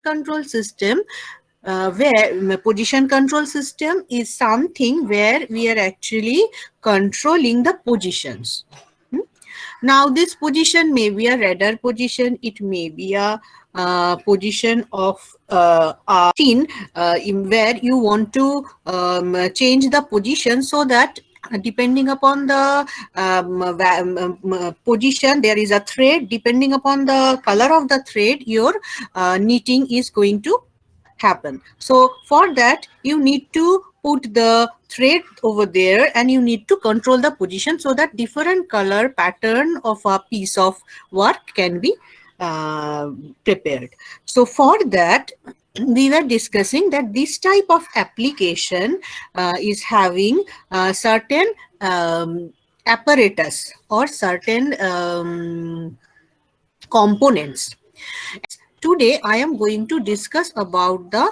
control system, where position control system is something where we are actually controlling the positions. Hmm? Now this position may be a radar position, it may be a position of a machine where you want to change the position, so that depending upon the position, there is a thread. Depending upon the color of the thread, your knitting is going to happen. So for that you need to put the thread over there, and you need to control the position so that different color pattern of a piece of work can be prepared. So for that we were discussing that this type of application is having certain apparatus or certain components. Today I am going to discuss about the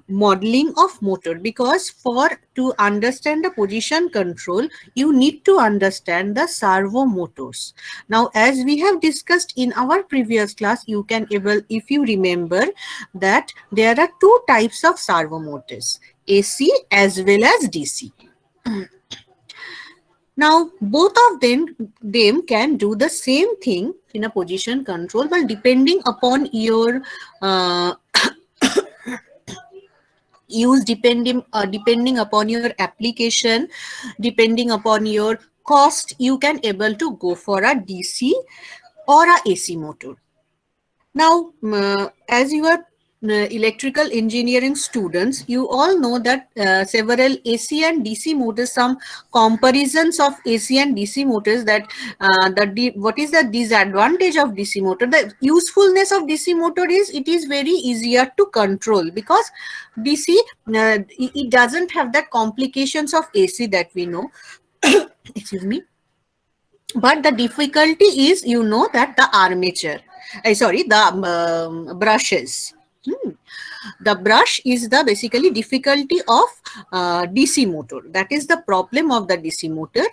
modeling of motor, because for to understand the position control you need to understand the servo motors. Now as we have discussed in our previous class, you can able, if you remember, that there are two types of servo motors, AC as well as DC. Now, both of them can do the same thing in a position control, but depending upon your uh, use, depending upon your application, depending upon your cost, you can able to go for a DC or a AC motor. Now, as you are electrical engineering students, you all know that several AC and DC motors, some comparisons of AC and DC motors, that what is the disadvantage of DC motor? The usefulness of DC motor is it is very easier to control, because DC it doesn't have that complications of AC that we know. Excuse me. But the difficulty is, you know, that the armature, sorry, the brushes. The brush is the basically difficulty of DC motor. That is the problem of the DC motor.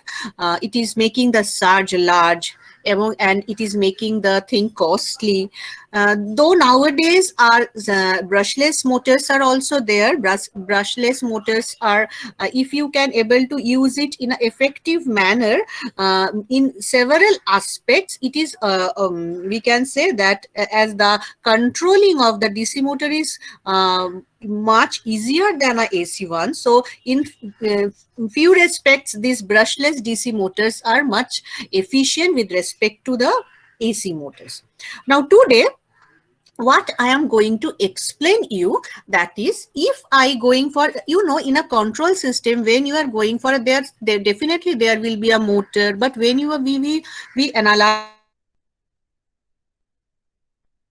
It is making the surge large, and it is making the thing costly. Though nowadays our brushless motors are also there. Brushless motors are, if you can able to use it in an effective manner, in several aspects, it is we can say that as the controlling of the DC motor is much easier than a AC one. So in few respects, these brushless DC motors are much efficient with respect to the AC motors. Now today, what I am going to explain you, that is, if I going for, you know, in a control system, when you are going for there definitely there will be a motor, but when you are we analyze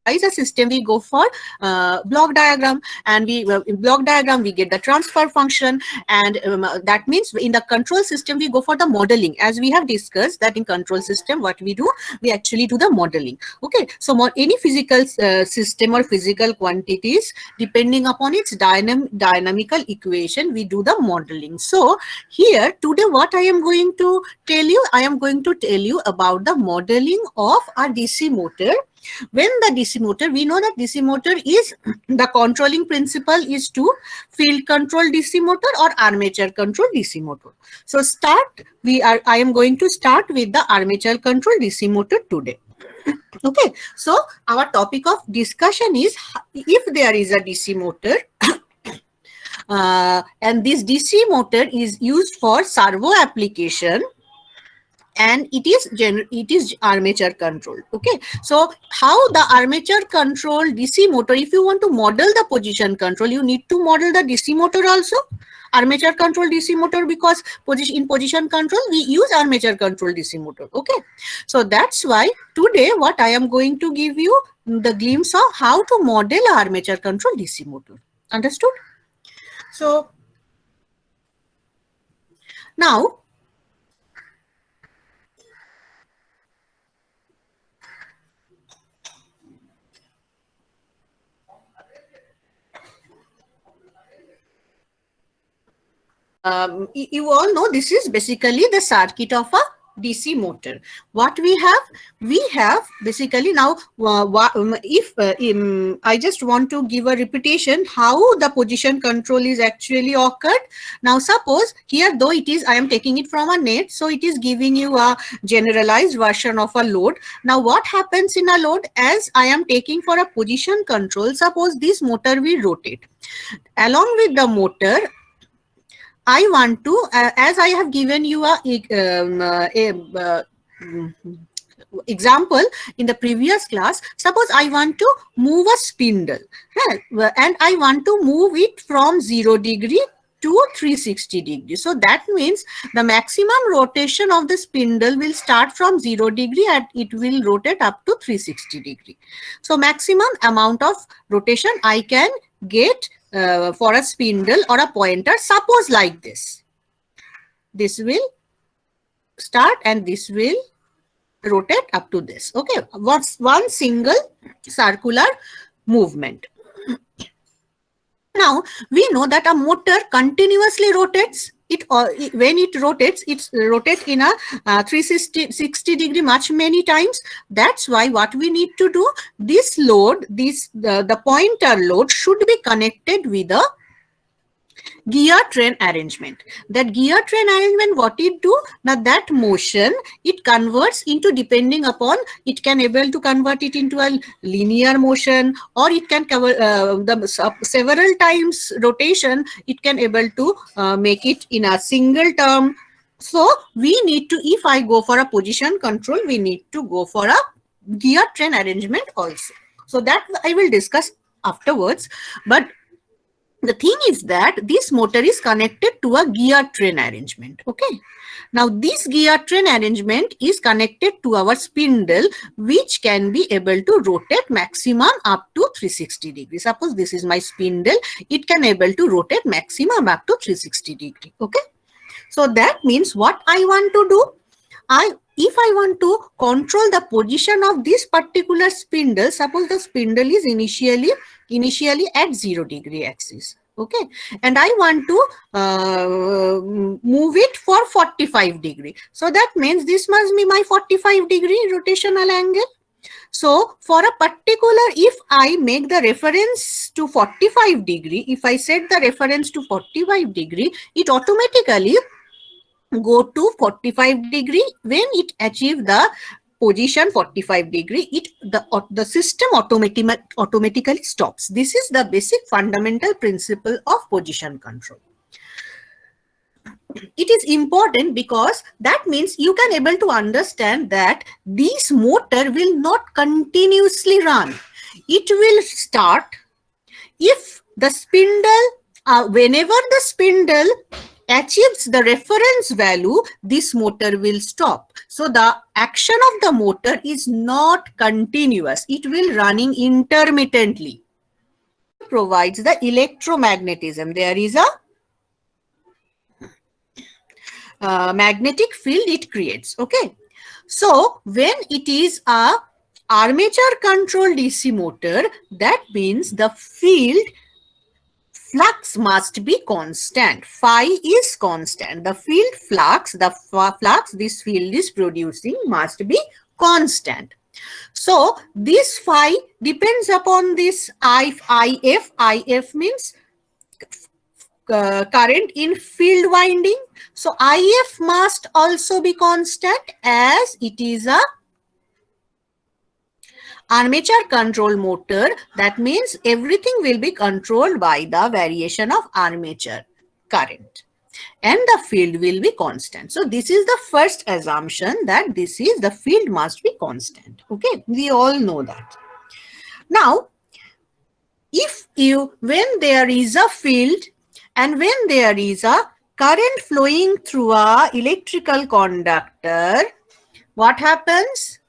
a system, we go for block diagram, and we block diagram, we get the transfer function, and that means in the control system we go for the modeling. As we have discussed that in control system what we do, we actually do the modeling. Okay, so any physical system or physical quantities, depending upon its dynamical equation, we do the modeling. So here today what I am going to tell you, I am going to tell you about the modeling of a DC motor. When the DC motor, we know that DC motor is the controlling principle is to field control DC motor or armature control DC motor. So I am going to start with the armature control DC motor today. Okay, so our topic of discussion is, if there is a DC motor and this DC motor is used for servo application, and it is armature controlled. Okay, so how the armature control DC motor, if you want to model the position control, you need to model the DC motor also, armature control DC motor, because in position control we use armature control DC motor. Okay, so that's why today what I am going to give you the glimpse of how to model armature control DC motor. Understood? So now you all know this is basically the circuit of a DC motor. What we have basically now, if I just want to give a repetition how the position control is actually occurred. Now suppose here, though it is, I am taking it from a net, so it is giving you a generalized version of a load. Now what happens in a load, as I am taking for a position control, suppose this motor will rotate. Along with the motor, I want to, as I have given you a example in the previous class, suppose I want to move a spindle, and I want to move it from 0 degree to 360 degrees. So that means the maximum rotation of the spindle will start from 0 degree and it will rotate up to 360 degree. So maximum amount of rotation I can get for a spindle or a pointer, suppose like this. This will start and this will rotate up to this. Okay, one single circular movement. Now we know that a motor continuously rotates. When it rotates in a 360 degree much many times. That's why what we need to do, this load, the pointer load should be connected with a gear train arrangement. That gear train arrangement, what it do? Now that motion, it converts into, depending upon, it can able to convert it into a linear motion, or it can cover several times rotation, it can able to make it in a single term. So we need to, if I go for a position control, we need to go for a gear train arrangement also. So that I will discuss afterwards. But the thing is that this motor is connected to a gear train arrangement. Okay. Now this gear train arrangement is connected to our spindle, which can be able to rotate maximum up to 360 degrees. Suppose this is my spindle, it can able to rotate maximum up to 360 degrees. Okay. So that means what I want to do, if I want to control the position of this particular spindle, suppose the spindle is initially at 0 degree axis. Okay, and I want to move it for 45 degree. So that means this must be my 45 degree rotational angle. So for a particular, if I make the reference to 45 degree, if I set the reference to 45 degree, it automatically go to 45 degree. When it achieve the position 45 degree, the system automatically stops. This is the basic fundamental principle of position control. It is important because that means you can able to understand that this motor will not continuously run. It will start if the spindle, whenever the spindle achieves the reference value, this motor will stop. So the action of the motor is not continuous. It will running intermittently. Provides the electromagnetism. There is a magnetic field it creates. Okay. So when it is a armature controlled DC motor, that means the field flux must be constant. Phi is constant. The field flux, this field is producing must be constant. So this phi depends upon this IF. IF means current in field winding. So IF must also be constant, as it is a armature control motor. That means everything will be controlled by the variation of armature current, and the field will be constant. So this is the first assumption, that this is the field must be constant. Okay, we all know that. Now, when there is a field and when there is a current flowing through a electrical conductor, what happens?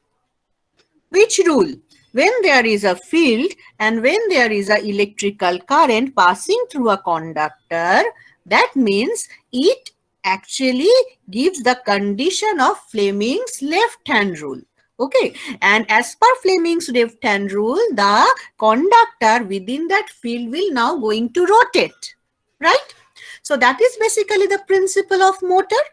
Which rule? When there is a field and when there is an electrical current passing through a conductor, that means it actually gives the condition of Fleming's left-hand rule. Okay, and as per Fleming's left-hand rule, the conductor within that field will now going to rotate, right? So that is basically the principle of motor.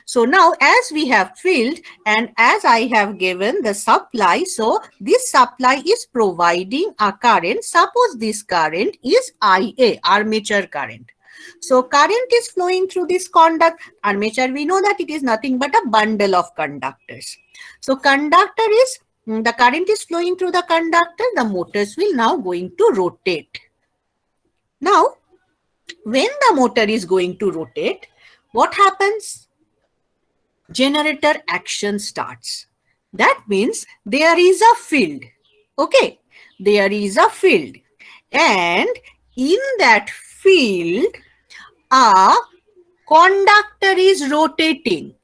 So now as we have filled and as I have given the supply, so this supply is providing a current. Suppose this current is IA, armature current. So current is flowing through this conduct. Armature, we know that it is nothing but a bundle of conductors. So the current is flowing through the conductor. The motors will now going to rotate. Now, when the motor is going to rotate, what happens? Generator action starts. That means there is a field. Okay, there is a field. And in that field, a conductor is rotating.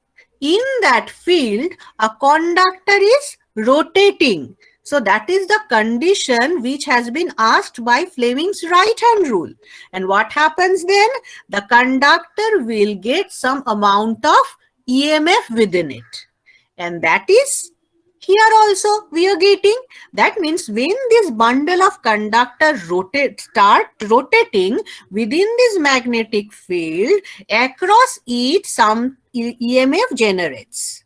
In that field, a conductor is rotating. So that is the condition which has been asked by Fleming's right-hand rule. And what happens then? The conductor will get some amount of EMF within it. And that is here also we are getting. That means when this bundle of conductor start rotating within this magnetic field, across it some EMF generates.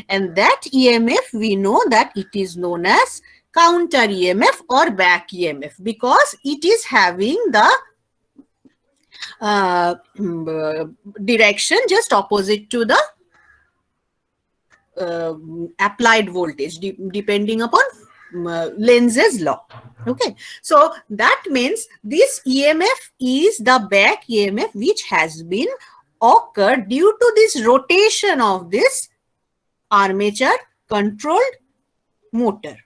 And that EMF, we know that it is known as counter EMF or back EMF because it is having the direction just opposite to the applied voltage depending upon Lenz's law. Okay, so that means this EMF is the back EMF which has been occurred due to this rotation of this armature controlled motor.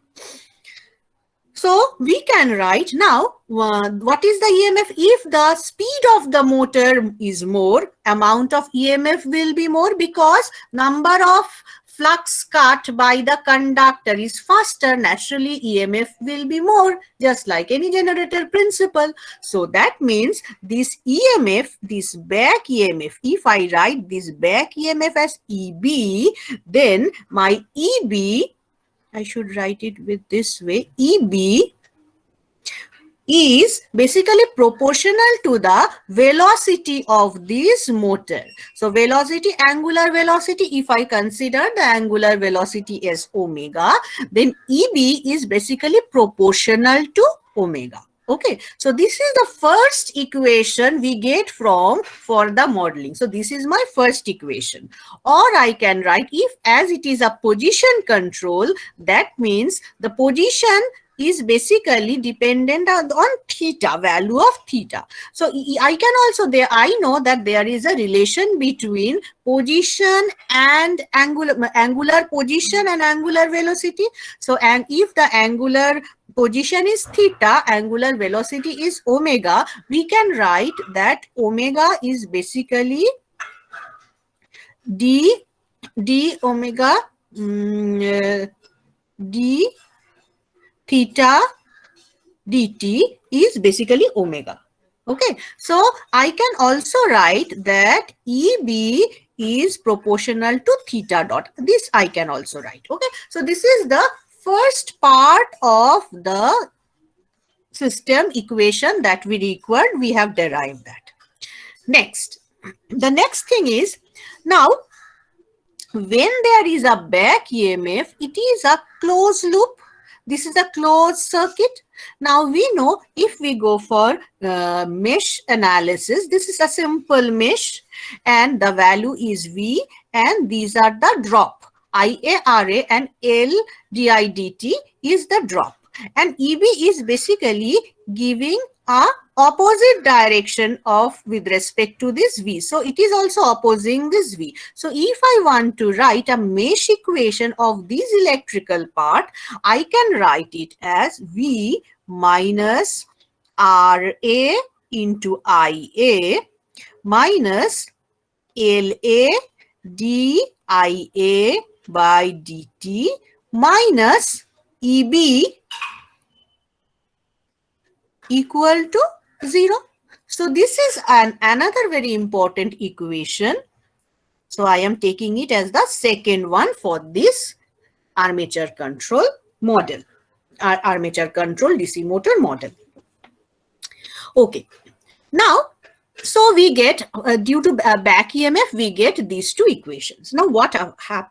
So we can write now what is the EMF? If the speed of the motor is more, amount of EMF will be more because number of flux cut by the conductor is faster. Naturally, EMF will be more, just like any generator principle. So that means this EMF, this back EMF, if I write this back EMF as EB, then my EB, I should write it with this way, EB is basically proportional to the velocity of this motor. So velocity, angular velocity, if I consider the angular velocity as omega, then EB is basically proportional to omega. Okay, so this is the first equation we get for the modeling. So this is my first equation. Or I can write, if as it is a position control, that means the position is basically dependent on theta, value of theta. So I can also I know that there is a relation between position and angular position and angular velocity. So and if the angular position is theta, angular velocity is omega, we can write that omega is basically d omega d theta dt is basically omega. Okay, so I can also write that EB is proportional to theta dot. This I can also write. Okay, so this is the first part of the system equation that we required. We have derived that. Next, the next thing is, now when there is a back EMF, it is a closed loop. This is a closed circuit. Now we know if we go for mesh analysis, this is a simple mesh and the value is V and these are the drop. IARA and LDIDT is the drop. And EB is basically giving a opposite direction of with respect to this V. So it is also opposing this V. So if I want to write a mesh equation of this electrical part, I can write it as V minus RA into IA minus LA DIA by dt minus EB equal to 0. So this is another very important equation. So I am taking it as the second one for this armature control model, armature control DC motor model. Okay. Now So we get, due to back EMF, we get these two equations. Now what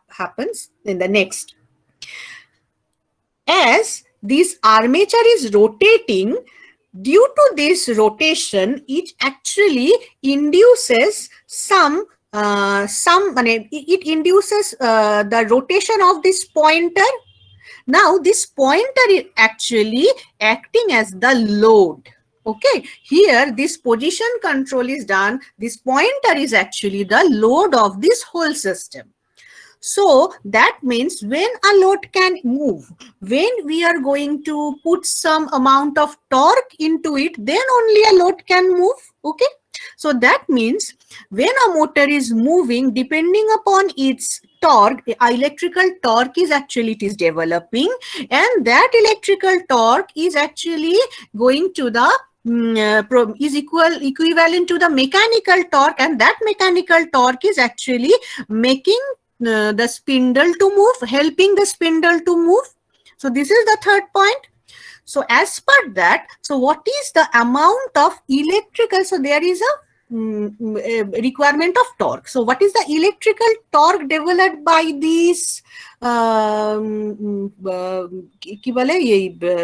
happens in the next? As this armature is rotating, due to this rotation, it actually induces it induces the rotation of this pointer. Now this pointer is actually acting as the load. Okay, here this position control is done. This pointer is actually the load of this whole system. So that means when a load can move, when we are going to put some amount of torque into it, then only a load can move. Okay. So that means when a motor is moving, depending upon its torque, electrical torque is actually it is developing, and that electrical torque is actually going to the is equivalent to the mechanical torque, and that mechanical torque is actually making the spindle to move, helping the spindle to move. So this is the third point. So as per that, so what is the amount of electrical? So there is a requirement of torque. So what is the electrical torque developed by these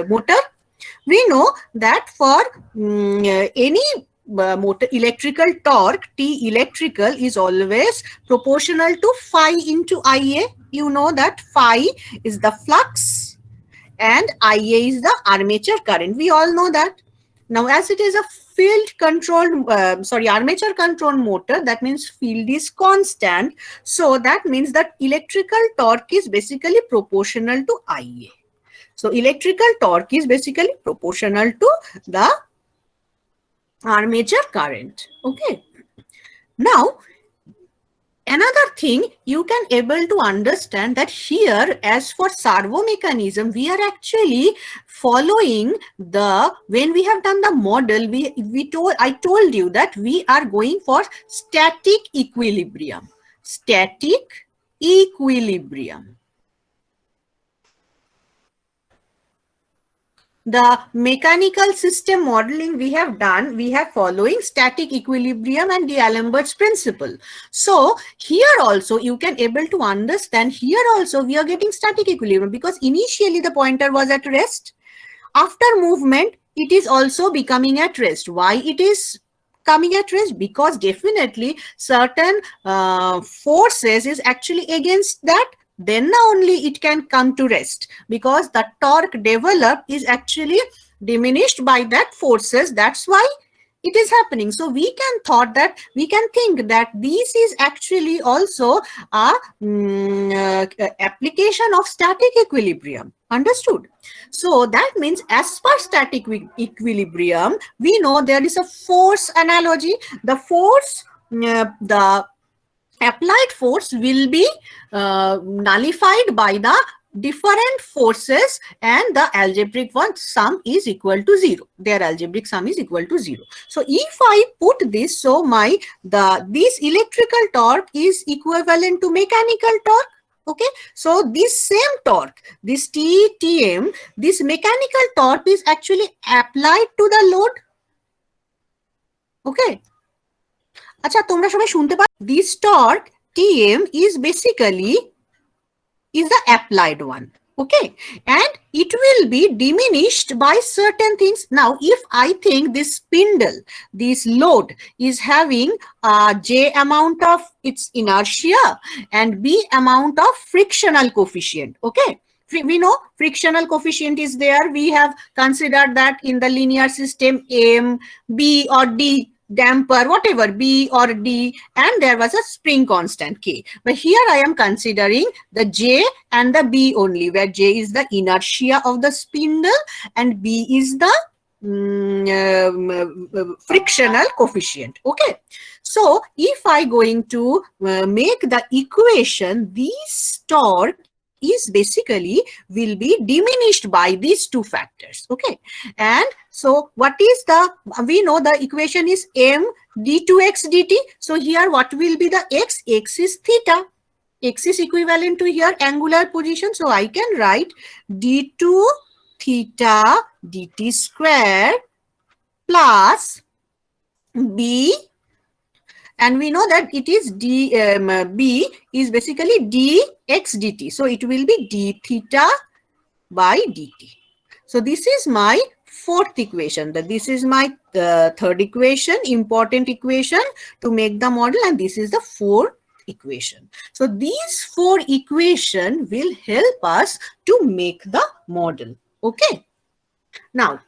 motor? We know that for any motor electrical torque, T electrical is always proportional to phi into Ia. You know that phi is the flux and Ia is the armature current. We all know that. Now, as it is a field controlled, armature controlled motor, that means field is constant. So that means that electrical torque is basically proportional to Ia. So electrical torque is basically proportional to the armature current. Okay. Now, another thing you can able to understand that here, as for servo mechanism, we are actually following the, when we have done the model, I told you that we are going for static equilibrium. Static equilibrium. The mechanical system modeling we have done, we have following static equilibrium and D'Alembert's principle. So here also you can able to understand, here also we are getting static equilibrium because initially the pointer was at rest. After movement, it is also becoming at rest. Why it is coming at rest? Because definitely certain forces is actually against that. Then only it can come to rest, because the torque developed is actually diminished by that forces. That's why it is happening. So we can think that this is actually also a application of static equilibrium. Understood? So that means as per static equilibrium, we know there is a force analogy. The force, the applied force will be nullified by the different forces, and the algebraic one sum is equal to 0. Their algebraic sum is equal to 0. So if I put this, so this electrical torque is equivalent to mechanical torque. Okay, so this same torque, this Tm, this mechanical torque is actually applied to the load. Okay. আচ্ছা, তোমরা সবাই শুনতে পাচ্ছ? This torque Tm is basically the applied one. Okay, and it will be diminished by certain things. Now, if I think this spindle, this load is having J amount of its inertia and B amount of frictional coefficient. Okay, we know frictional coefficient is there. We have considered that in the linear system M, B or D, damper, whatever, B or D, and there was a spring constant K. But here I am considering the J and the B only, where J is the inertia of the spindle and B is the frictional coefficient. Okay, so if I going to make the equation, this torque is basically will be diminished by these two factors. Okay, and so what is the, we know the equation is m d2x dt. So here what will be the x? X is theta. X is equivalent to here angular position. So I can write d2 theta dt square plus b And we know that it is B is basically dx dt. So it will be d theta by dt. So this is my fourth equation. That this is my third equation, important equation to make the model, and this is the fourth equation. So these four equations will help us to make the model. Okay. Now,